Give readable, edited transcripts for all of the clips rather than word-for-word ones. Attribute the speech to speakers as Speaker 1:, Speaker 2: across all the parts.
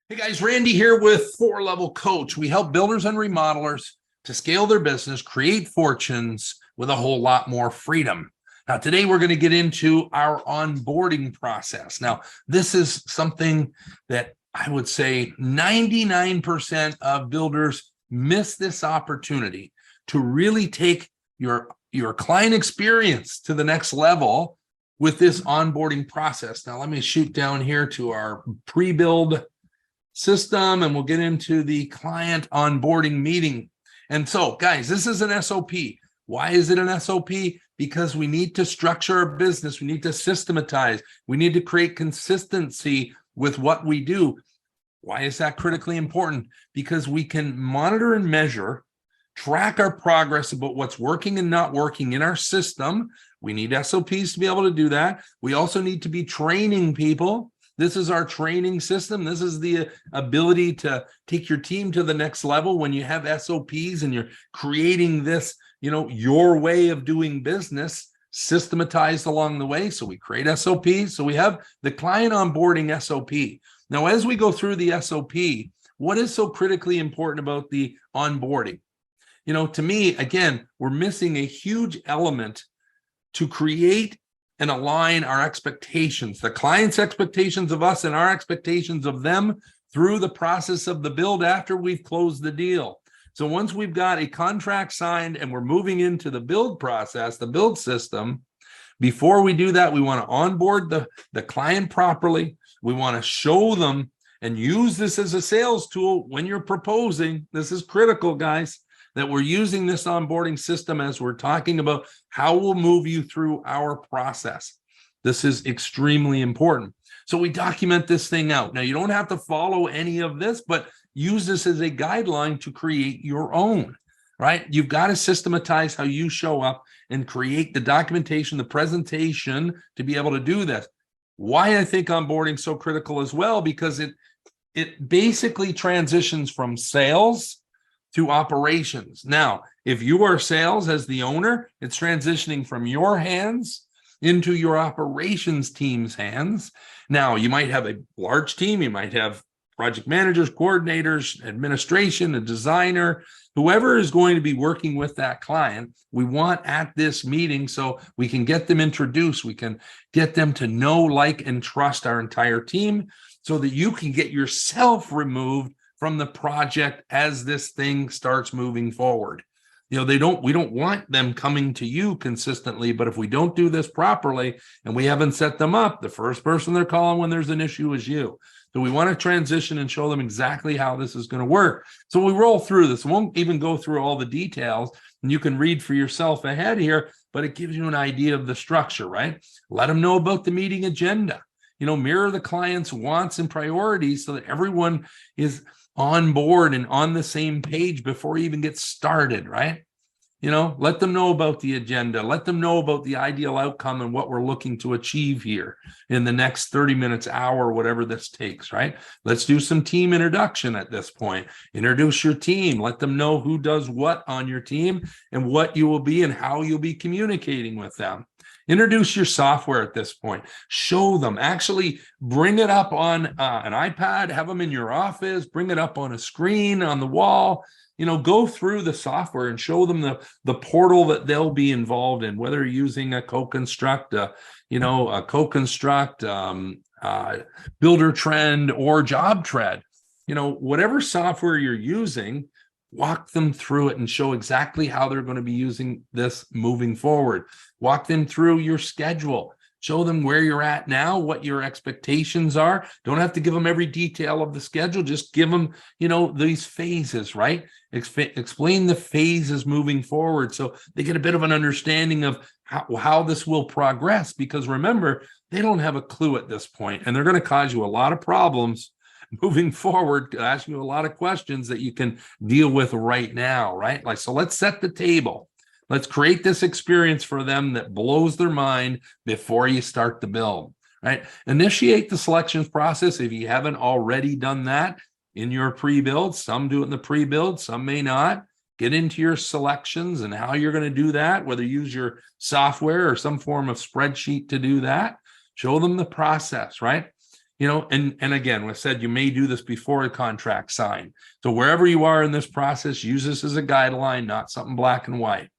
Speaker 1: Hey guys, Randy here with 4-Level Coach. We help builders and remodelers to scale their business, create fortunes with a whole lot more freedom. Now, today we're going to get into our onboarding process. Now, this is something that I would say 99% of builders miss this opportunity to really take your client experience to the next level with this onboarding process. Now, let me shoot down here to our pre-build system and we'll get into the client onboarding meeting. And so, guys, this is an SOP. Why is it an SOP? Because we need to structure our business. We need to systematize. We need to create consistency with what we do. Why is that critically important? Because we can monitor and measure, track our progress about what's working and not working in our system. We need SOPs to be able to do that. We also need to be training people. This is our training system. This is the ability to take your team to the next level when you have SOPs and you're creating this, your way of doing business systematized along the way. So we create SOPs. So we have the client onboarding SOP. Now, as we go through the SOP, what is so critically important about the onboarding? To me, again, we're missing a huge element to create and align our expectations, the client's expectations of us and our expectations of them through the process of the build after we've closed the deal. So once we've got a contract signed and we're moving into the build process, the build system, before we do that, we want to onboard the client properly. We want to show them and use this as a sales tool when you're proposing. This is critical, guys, that we're using this onboarding system as we're talking about how we'll move you through our process. This is extremely important. So we document this thing out. Now, you don't have to follow any of this, but use this as a guideline to create your own, right? You've got to systematize how you show up and create the documentation, the presentation to be able to do this. Why I think onboarding is so critical as well, because it basically transitions from sales to operations. Now, if you are sales as the owner, it's transitioning from your hands into your operations team's hands. Now, you might have a large team. You might have project managers, coordinators, administration, a designer, whoever is going to be working with that client. We want at this meeting so we can get them introduced. We can get them to know, like, and trust our entire team so that you can get yourself removed from the project as this thing starts moving forward. We don't want them coming to you consistently, but if we don't do this properly and we haven't set them up, the first person they're calling when there's an issue is you. So we want to transition and show them exactly how this is going to work. So we roll through this. We won't even go through all the details, and you can read for yourself ahead here, but it gives you an idea of the structure, right? Let them know about the meeting agenda. Mirror the client's wants and priorities so that everyone is on board and on the same page before you even get started, right? Let them know about the agenda. Let them know about the ideal outcome and what we're looking to achieve here in the next 30 minutes, hour, whatever this takes, right? Let's do some team introduction at this point. Introduce your team. Let them know who does what on your team and what you will be and how you'll be communicating with them. Introduce your software at this point. Show them. Actually, bring it up on an iPad. Have them in your office. Bring it up on a screen on the wall. Go through the software and show them the portal that they'll be involved in, whether you're using a co-construct, Builder Trend or Job Tread. Whatever software you're using, walk them through it and show exactly how they're going to be using this moving forward. Walk them through your schedule. Show them where you're at now, what your expectations are. Don't have to give them every detail of the schedule. Just give them, these phases, right? Explain the phases moving forward so they get a bit of an understanding of how this will progress. Because remember, they don't have a clue at this point, and they're going to cause you a lot of problems moving forward, asking you a lot of questions that you can deal with right now, right? So let's set the table. Let's create this experience for them that blows their mind before you start the build, right? Initiate the selections process if you haven't already done that in your pre-build. Some do it in the pre-build, some may not. Get into your selections and how you're going to do that, whether you use your software or some form of spreadsheet to do that. Show them the process, right? And again, we said you may do this before a contract sign. So wherever you are in this process, use this as a guideline, not something black and white.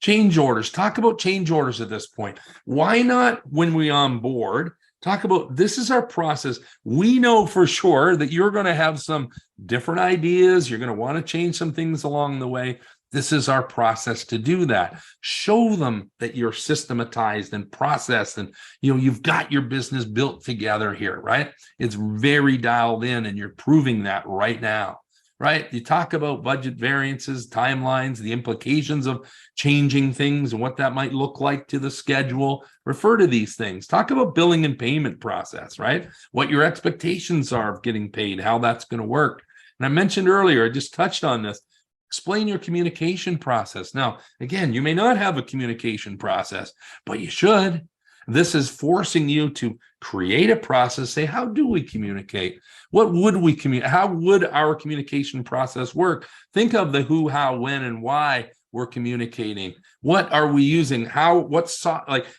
Speaker 1: Change orders. Talk about change orders at this point. Why not, when we onboard, talk about this is our process. We know for sure that you're going to have some different ideas. You're going to want to change some things along the way. This is our process to do that. Show them that you're systematized and processed, and you've got your business built together here, right? It's very dialed in, and you're proving that right now, right? You talk about budget variances, timelines, the implications of changing things and what that might look like to the schedule. Refer to these things. Talk about billing and payment process, right? What your expectations are of getting paid, how that's going to work. And I mentioned earlier, I just touched on this. Explain your communication process. Now, again, you may not have a communication process, but you should. This is forcing you to create a process. Say, how do we communicate? What would we communicate? How would our communication process work? Think of the who, how, when, and why we're communicating. What are we using? How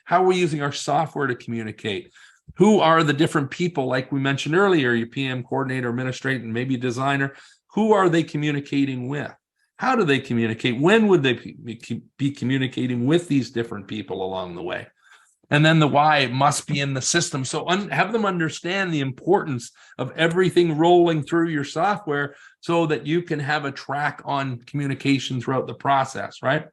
Speaker 1: are we using our software to communicate? Who are the different people, like we mentioned earlier, your PM, coordinator, administrator, and maybe designer? Who are they communicating with? How do they communicate? When would they be communicating with these different people along the way? And then the why must be in the system. So have them understand the importance of everything rolling through your software so that you can have a track on communication throughout the process, right?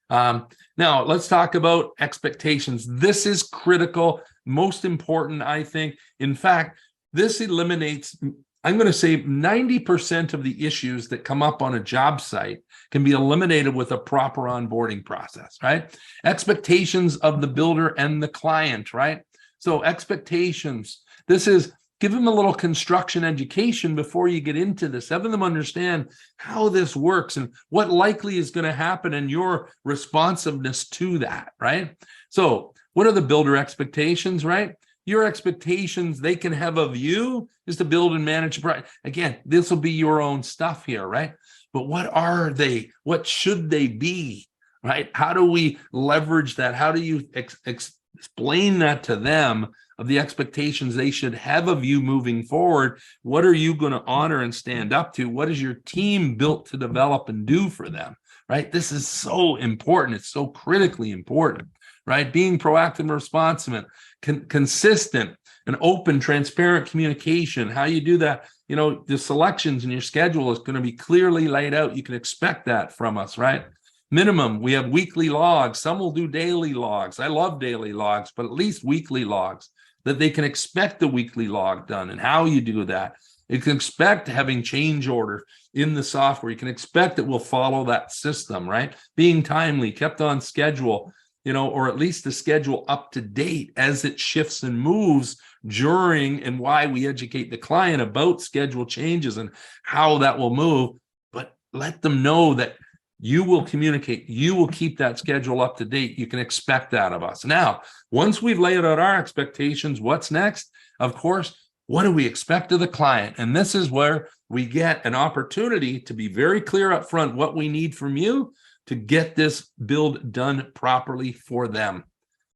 Speaker 1: Now, let's talk about expectations. This is critical, most important, I think. In fact, this eliminates, I'm going to say 90% of the issues that come up on a job site can be eliminated with a proper onboarding process, right? Expectations of the builder and the client, right? So expectations, this is give them a little construction education before you get into this, having them understand how this works and what likely is going to happen and your responsiveness to that, right? So what are the builder expectations, right? Your expectations they can have of you is to build and manage a project. Again, this will be your own stuff here, right? But what are they? What should they be, right? How do we leverage that? How do you explain that to them of the expectations they should have of you moving forward? What are you going to honor and stand up to? What is your team built to develop and do for them, right? This is so important. It's so critically important, right? Being proactive and responsive, consistent and open, transparent communication. How you do that, the selections in your schedule is going to be clearly laid out. You can expect that from us, right? Minimum, we have weekly logs. Some will do daily logs. I love daily logs, but at least weekly logs that they can expect the weekly log done and how you do that. You can expect having change order in the software. You can expect that we'll follow that system, right? Being timely, kept on schedule, or at least the schedule up to date as it shifts and moves during, and why we educate the client about schedule changes and how that will move. But let them know that you will communicate, you will keep that schedule up to date. You can expect that of us. Now, once we've laid out our expectations, what's next? Of course, what do we expect of the client? And this is where we get an opportunity to be very clear up front what we need from you to get this build done properly for them,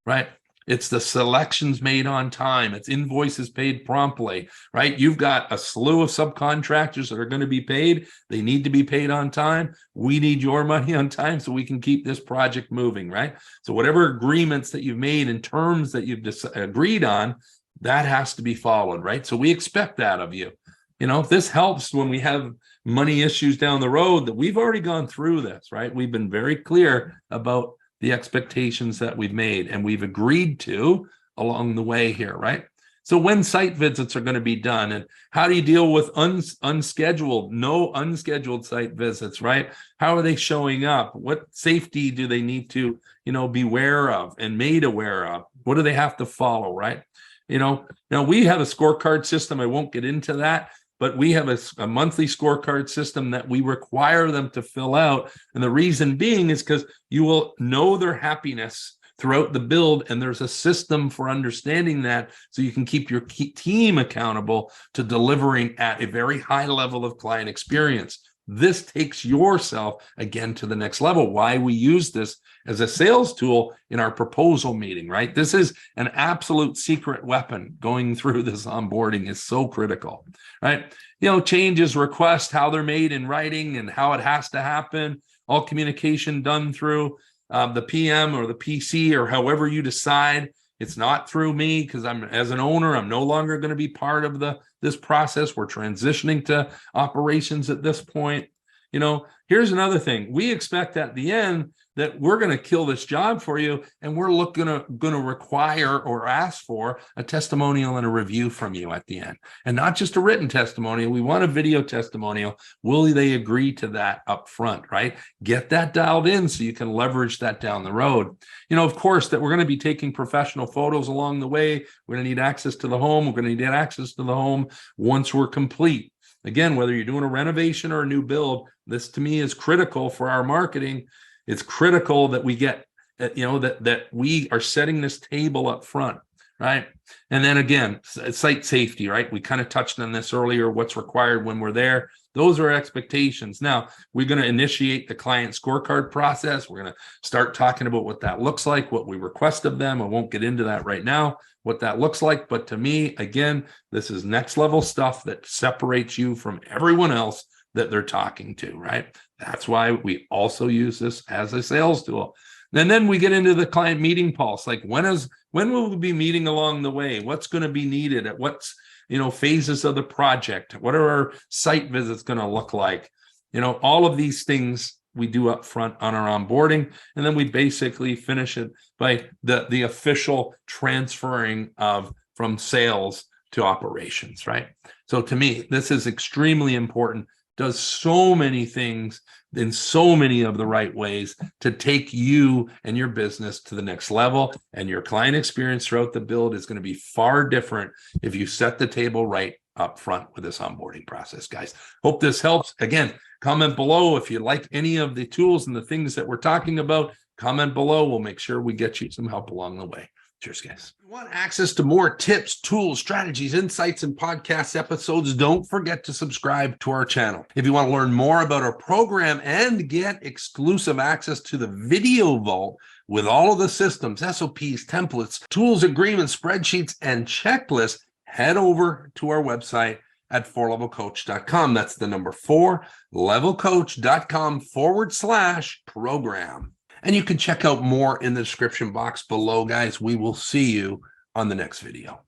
Speaker 1: right? It's the selections made on time. It's invoices paid promptly, right? You've got a slew of subcontractors that are going to be paid. They need to be paid on time. We need your money on time so we can keep this project moving, right? So whatever agreements that you've made and terms that you've agreed on, that has to be followed, right? So we expect that of you. This helps when we have money issues down the road that we've already gone through this, right? We've been very clear about the expectations that we've made and we've agreed to along the way here, right? So when site visits are going to be done and how do you deal with unscheduled site visits, right? How are they showing up? What safety do they need to, be aware of and made aware of? What do they have to follow, right? Now we have a scorecard system. I won't get into that, but we have a monthly scorecard system that we require them to fill out. And the reason being is because you will know their happiness throughout the build. And there's a system for understanding that so you can keep your team accountable to delivering at a very high level of client experience. This takes yourself again to the next level. Why we use this as a sales tool in our proposal meeting, right? This is an absolute secret weapon. Going through this onboarding is so critical, right? Changes, requests, how they're made in writing and how it has to happen, all communication done through the PM or the PC or however you decide. It's not through me because as an owner, I'm no longer going to be part of this process. We're transitioning to operations at this point. Here's another thing. We expect at the end that we're going to kill this job for you, and we're going to require or ask for a testimonial and a review from you at the end, and not just a written testimonial. We want a video testimonial. Will they agree to that up front, right? Get that dialed in so you can leverage that down the road. Of course, that we're going to be taking professional photos along the way. We're going to need access to the home. We're going to need access to the home once we're complete. Again, whether you're doing a renovation or a new build, this to me is critical for our marketing. It's critical that we get, that we are setting this table up front, right? And then again, site safety, right? We kind of touched on this earlier, what's required when we're there. Those are expectations. Now, we're going to initiate the client scorecard process. We're going to start talking about what that looks like, what we request of them. I won't get into that right now, what that looks like. But to me, again, this is next level stuff that separates you from everyone else that they're talking to, right? That's why we also use this as a sales tool. And then we get into the client meeting pulse. Like when will we be meeting along the way? What's going to be needed at what's, phases of the project? What are our site visits going to look like? All of these things we do up front on our onboarding. And then we basically finish it by the official transferring from sales to operations, right? So to me, this is extremely important. Does so many things in so many of the right ways to take you and your business to the next level. And your client experience throughout the build is going to be far different if you set the table right up front with this onboarding process, guys. Hope this helps. Again, comment below if you like any of the tools and the things that we're talking about. Comment below. We'll make sure we get you some help along the way. Cheers, guys. If you want access to more tips, tools, strategies, insights, and podcast episodes, don't forget to subscribe to our channel. If you want to learn more about our program and get exclusive access to the video vault with all of the systems, SOPs, templates, tools, agreements, spreadsheets, and checklists, head over to our website at 4levelcoach.com. That's the number 4levelcoach.com/program. And you can check out more in the description box below, guys. We will see you on the next video.